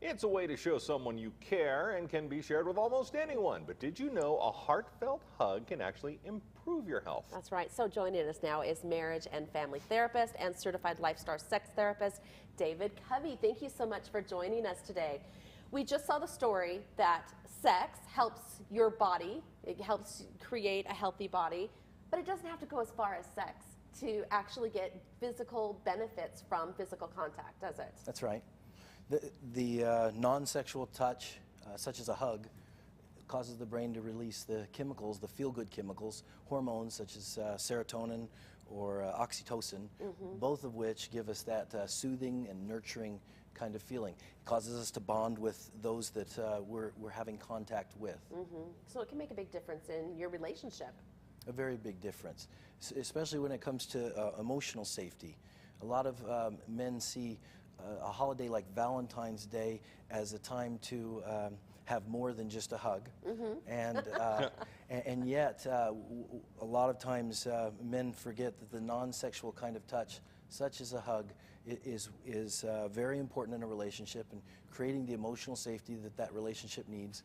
It's a way to show someone you care and can be shared with almost anyone. But did you know a heartfelt hug can actually improve your health? That's right. So joining us now is marriage and family therapist and certified lifestyle sex therapist, David Covey. Thank you so much for joining us today. We just saw the story that sex helps your body. It helps create a healthy body, but it doesn't have to go as far as sex to actually get physical benefits from physical contact, does it? That's right. The non-sexual touch, such as a hug, causes the brain to release the chemicals, the feel-good chemicals, hormones such as serotonin or oxytocin, both of which give us that soothing and nurturing kind of feeling. It causes us to bond with those that we're having contact with. So it can make a big difference in your relationship. A very big difference, especially when it comes to emotional safety. A lot of men see a holiday like Valentine's Day as a time to have more than just a hug, and yet a lot of times men forget that the non-sexual kind of touch, such as a hug, is very important in a relationship, and creating the emotional safety that that relationship needs.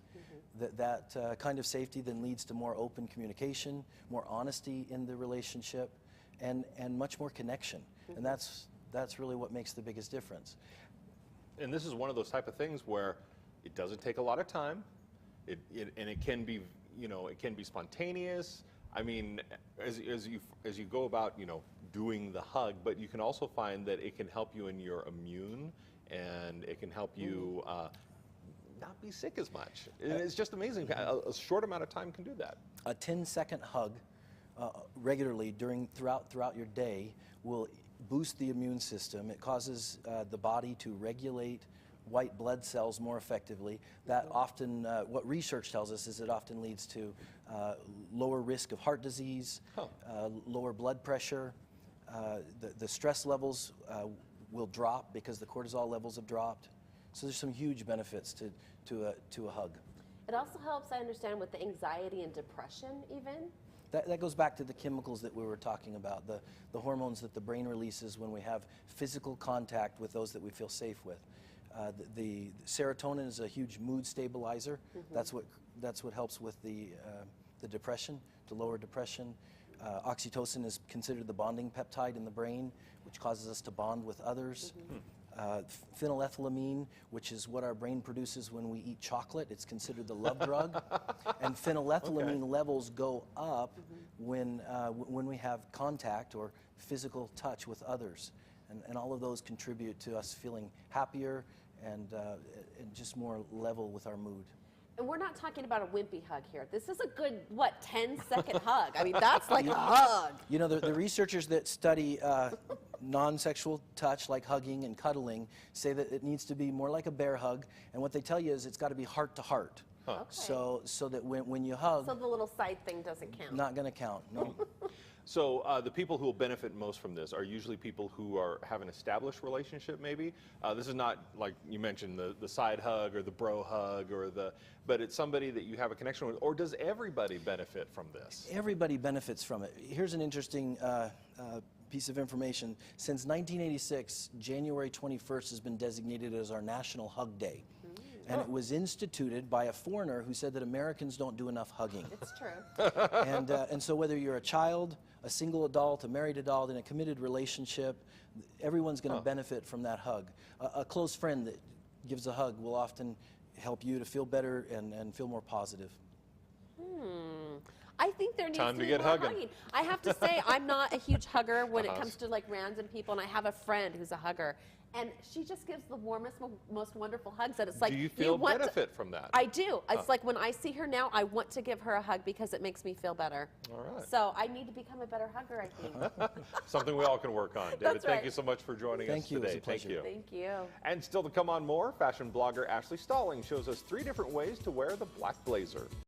That kind of safety then leads to more open communication, more honesty in the relationship, and much more connection. And that's really what makes the biggest difference. And this is one of those type of things where it doesn't take a lot of time, and it can be, it can be spontaneous. I mean, as you go about, doing the hug, but you can also find that it can help you in your immune, and it can help you not be sick as much. It's just amazing. A short amount of time can do that. A 10-second hug regularly throughout your day will boost the immune system. It causes the body to regulate white blood cells more effectively. That often, what research tells us is it often leads to lower risk of heart disease, lower blood pressure. The stress levels will drop because the cortisol levels have dropped. So there's some huge benefits to a hug. It also helps, I understand, with the anxiety and depression even. That goes back to the chemicals that we were talking about, the hormones that the brain releases when we have physical contact with those that we feel safe with. The serotonin is a huge mood stabilizer. That's what helps with the depression, to lower depression. Oxytocin is considered the bonding peptide in the brain, which causes us to bond with others. Phenylethylamine, which is what our brain produces when we eat chocolate. It's considered the love drug. And phenylethylamine levels go up when we have contact or physical touch with others. And all of those contribute to us feeling happier and just more level with our mood. And we're not talking about a wimpy hug here. This is a good, 10-second hug. I mean, that's like a hug. You know, the researchers that study non-sexual touch, like hugging and cuddling, say that it needs to be more like a bear hug. And what they tell you is it's got to be heart to heart. Okay. So that when you hug... So the little side thing doesn't count. Not going to count, no. So the people who will benefit most from this are usually people who have an established relationship, maybe. This is not, like you mentioned, the side hug or the bro hug, but it's somebody that you have a connection with. Or does everybody benefit from this? Everybody benefits from it. Here's an interesting piece of information. Since 1986, January 21st has been designated as our National Hug Day. And it was instituted by a foreigner who said that Americans don't do enough hugging. It's true. And so whether you're a child, a single adult, a married adult, in a committed relationship, everyone's going to benefit from that hug. A close friend that gives a hug will often help you to feel better and feel more positive. I think there needs to be more hugging. I have to say, I'm not a huge hugger when it comes to like random people, and I have a friend who's a hugger, and she just gives the warmest, most wonderful hugs. And it's like, do you feel benefit from that? I do. It's like when I see her now, I want to give her a hug because it makes me feel better. All right. So I need to become a better hugger, I think. Something we all can work on. David, thank you so much for joining us today. It was a pleasure. Thank you. Thank you. And still to come on more, fashion blogger Ashley Stalling shows us 3 different ways to wear the black blazer.